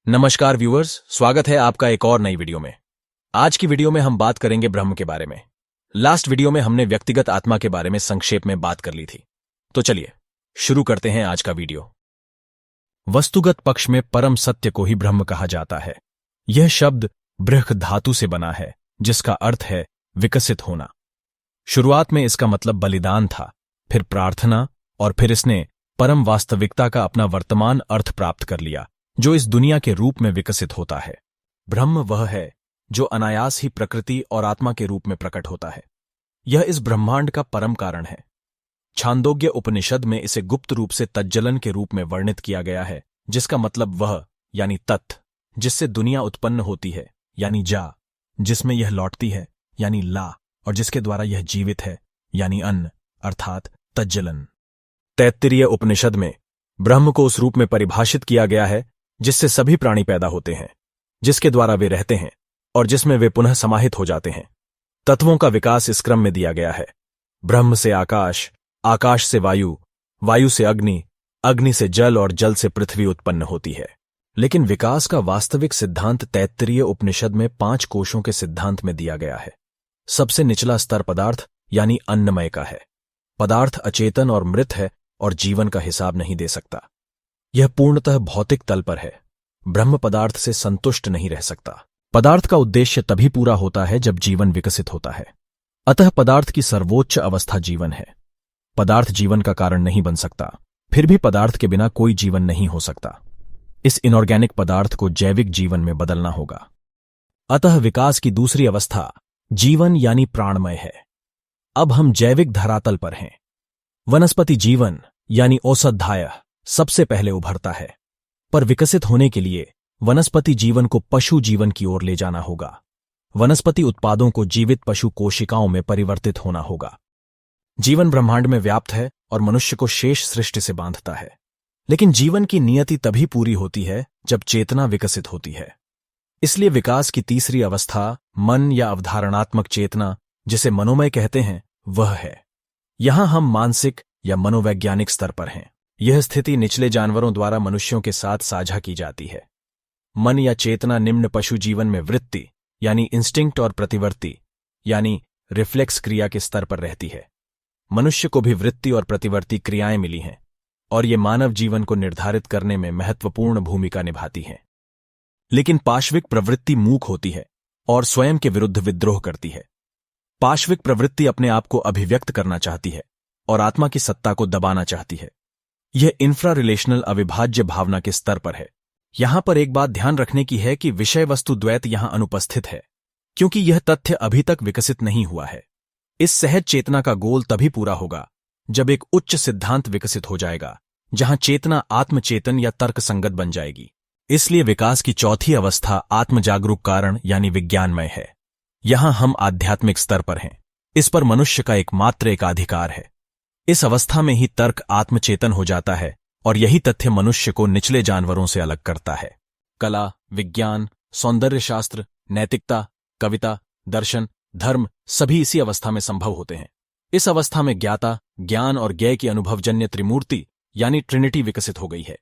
नमस्कार व्यूअर्स, स्वागत है आपका एक और नई वीडियो में। आज की वीडियो में हम बात करेंगे ब्रह्म के बारे में। लास्ट वीडियो में हमने व्यक्तिगत आत्मा के बारे में संक्षेप में बात कर ली थी। तो चलिए शुरू करते हैं आज का वीडियो। वस्तुगत पक्ष में परम सत्य को ही ब्रह्म कहा जाता है। यह शब्द बृहत् धातु से बना है, जिसका अर्थ है विकसित होना। शुरुआत में इसका मतलब बलिदान था, फिर प्रार्थना, और फिर इसने परम वास्तविकता का अपना वर्तमान अर्थ प्राप्त कर लिया, जो इस दुनिया के रूप में विकसित होता है। ब्रह्म वह है जो अनायास ही प्रकृति और आत्मा के रूप में प्रकट होता है। यह इस ब्रह्मांड का परम कारण है। छांदोग्य उपनिषद में इसे गुप्त रूप से तज्जलन के रूप में वर्णित किया गया है, जिसका मतलब वह यानी तत्, जिससे दुनिया उत्पन्न होती है यानी जा, जिसमें यह लौटती है यानी ला, और जिसके द्वारा यह जीवित है यानी अन्न, अर्थात तज्जलन। तैत्तिरीय उपनिषद में ब्रह्म को उस रूप में परिभाषित किया गया है जिससे सभी प्राणी पैदा होते हैं, जिसके द्वारा वे रहते हैं और जिसमें वे पुनः समाहित हो जाते हैं। तत्वों का विकास इस क्रम में दिया गया है। ब्रह्म से आकाश, आकाश से वायु, वायु से अग्नि, अग्नि से जल और जल से पृथ्वी उत्पन्न होती है। लेकिन विकास का वास्तविक सिद्धांत तैत्तिरीय उपनिषद में 5 कोशों के सिद्धांत में दिया गया है। सबसे निचला स्तर पदार्थ यानी अन्नमय का है। पदार्थ अचेतन और मृत है और जीवन का हिसाब नहीं दे सकता। यह पूर्णतः भौतिक तल पर है। ब्रह्म पदार्थ से संतुष्ट नहीं रह सकता। पदार्थ का उद्देश्य तभी पूरा होता है जब जीवन विकसित होता है। अतः पदार्थ की सर्वोच्च अवस्था जीवन है। पदार्थ जीवन का कारण नहीं बन सकता, फिर भी पदार्थ के बिना कोई जीवन नहीं हो सकता। इस इनऑर्गेनिक पदार्थ को जैविक जीवन में बदलना होगा। अतः विकास की दूसरी अवस्था जीवन यानी प्राणमय है। अब हम जैविक धरातल पर हैं। वनस्पति जीवन यानी औषधाय सबसे पहले उभरता है, पर विकसित होने के लिए वनस्पति जीवन को पशु जीवन की ओर ले जाना होगा। वनस्पति उत्पादों को जीवित पशु कोशिकाओं में परिवर्तित होना होगा। जीवन ब्रह्मांड में व्याप्त है और मनुष्य को शेष सृष्टि से बांधता है। लेकिन जीवन की नियति तभी पूरी होती है जब चेतना विकसित होती है। इसलिए विकास की तीसरी अवस्था मन या अवधारणात्मक चेतना, जिसे मनोमय कहते हैं, वह है। यहां हम मानसिक या मनोवैज्ञानिक स्तर पर हैं। यह स्थिति निचले जानवरों द्वारा मनुष्यों के साथ साझा की जाती है। मन या चेतना निम्न पशु जीवन में वृत्ति यानी इंस्टिंक्ट और प्रतिवर्ती यानी रिफ्लेक्स क्रिया के स्तर पर रहती है। मनुष्य को भी वृत्ति और प्रतिवर्ती क्रियाएं मिली हैं और ये मानव जीवन को निर्धारित करने में महत्वपूर्ण भूमिका निभाती हैं। लेकिन पाश्विक प्रवृत्ति मूक होती है और स्वयं के विरुद्ध विद्रोह करती है। पाश्विक प्रवृत्ति अपने आप को अभिव्यक्त करना चाहती है और आत्मा की सत्ता को दबाना चाहती है। यह इंफ्रा रिलेशनल अविभाज्य भावना के स्तर पर है। यहां पर एक बात ध्यान रखने की है कि विषय वस्तु द्वैत यहां अनुपस्थित है, क्योंकि यह तथ्य अभी तक विकसित नहीं हुआ है। इस सहज चेतना का गोल तभी पूरा होगा जब एक उच्च सिद्धांत विकसित हो जाएगा, जहां चेतना आत्मचेतन या तर्क संगत बन जाएगी। इसलिए विकास की चौथी अवस्था आत्मजागरूक कारण यानी विज्ञानमय है। यहां हम आध्यात्मिक स्तर पर हैं। इस पर मनुष्य का एकमात्र एकाधिकार है। इस अवस्था में ही तर्क आत्मचेतन हो जाता है और यही तथ्य मनुष्य को निचले जानवरों से अलग करता है। कला, विज्ञान, सौंदर्य शास्त्र, नैतिकता, कविता, दर्शन, धर्म सभी इसी अवस्था में संभव होते हैं। इस अवस्था में ज्ञाता, ज्ञान और ज्ञेय की अनुभवजन्य त्रिमूर्ति यानी ट्रिनिटी विकसित हो गई है।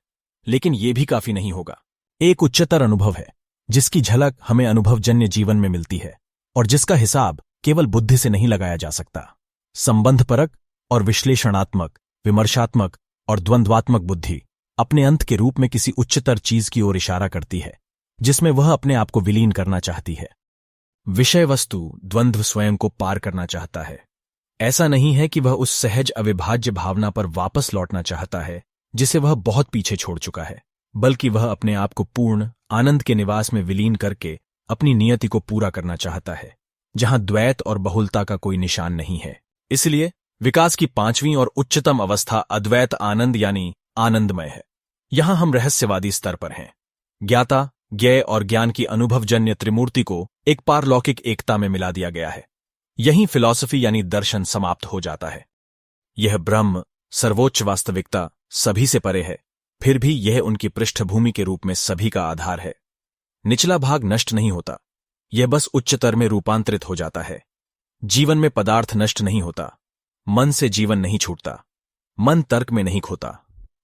लेकिन यह भी काफी नहीं होगा। एक उच्चतर अनुभव है जिसकी झलक हमें अनुभवजन्य जीवन में मिलती है और जिसका हिसाब केवल बुद्धि से नहीं लगाया जा सकता। संबंधपरक और विश्लेषणात्मक, विमर्शात्मक और द्वंद्वात्मक बुद्धि अपने अंत के रूप में किसी उच्चतर चीज की ओर इशारा करती है, जिसमें वह अपने आप को विलीन करना चाहती है। विषय वस्तु द्वंद्व स्वयं को पार करना चाहता है। ऐसा नहीं है कि वह उस सहज अविभाज्य भावना पर वापस लौटना चाहता है जिसे वह बहुत पीछे छोड़ चुका है, बल्कि वह अपने आप को पूर्ण आनंद के निवास में विलीन करके अपनी नियति को पूरा करना चाहता है, जहां द्वैत और बहुलता का कोई निशान नहीं है। इसलिए विकास की 5वीं और उच्चतम अवस्था अद्वैत आनंद यानी आनंदमय है। यहां हम रहस्यवादी स्तर पर हैं। ज्ञाता, ज्ञेय और ज्ञान की अनुभवजन्य त्रिमूर्ति को एक पारलौकिक एकता में मिला दिया गया है। यहीं फिलॉसफी यानी दर्शन समाप्त हो जाता है। यह ब्रह्म, सर्वोच्च वास्तविकता, सभी से परे है, फिर भी यह उनकी पृष्ठभूमि के रूप में सभी का आधार है। निचला भाग नष्ट नहीं होता, यह बस उच्चतर में रूपांतरित हो जाता है। जीवन में पदार्थ नष्ट नहीं होता, मन से जीवन नहीं छूटता, मन तर्क में नहीं खोता,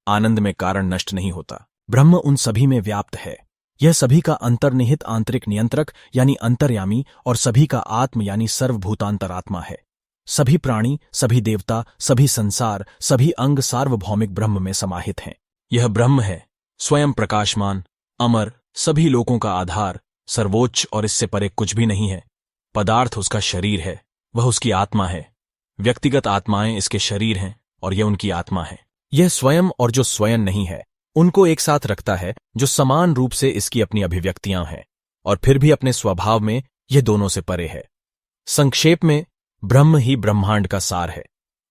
आनंद में कारण नष्ट नहीं होता। ब्रह्म उन सभी में व्याप्त है। यह सभी का अंतर्निहित आंतरिक नियंत्रक यानी अंतर्यामी और सभी का आत्म यानी सर्वभूतांतरात्मा है। सभी प्राणी, सभी देवता, सभी संसार, सभी अंग सार्वभौमिक ब्रह्म में समाहित हैं। यह ब्रह्म है, स्वयं प्रकाशमान, अमर, सभी लोकों का आधार, सर्वोच्च और इससे परे कुछ भी नहीं है। पदार्थ उसका शरीर है, वह उसकी आत्मा है। व्यक्तिगत आत्माएं इसके शरीर हैं और यह उनकी आत्मा है। यह स्वयं और जो स्वयं नहीं है उनको एक साथ रखता है, जो समान रूप से इसकी अपनी अभिव्यक्तियां हैं और फिर भी अपने स्वभाव में यह दोनों से परे है। संक्षेप में, ब्रह्म ही ब्रह्मांड का सार है।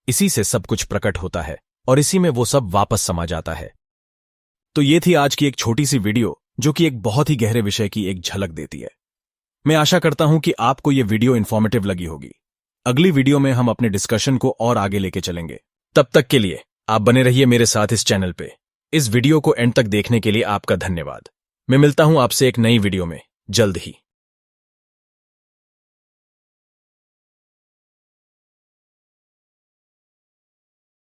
इसी से सब कुछ प्रकट होता है और इसी में वो सब वापस समा जाता है। तो ये थी आज की एक छोटी सी वीडियो जो कि एक बहुत ही गहरे विषय की एक झलक देती है। मैं आशा करता हूं कि आपको ये वीडियो इन्फॉर्मेटिव लगी होगी। अगली वीडियो में हम अपने डिस्कशन को और आगे लेके चलेंगे। तब तक के लिए आप बने रहिए मेरे साथ इस चैनल पे। इस वीडियो को एंड तक देखने के लिए आपका धन्यवाद। मैं मिलता हूं आपसे एक नई वीडियो में जल्द ही।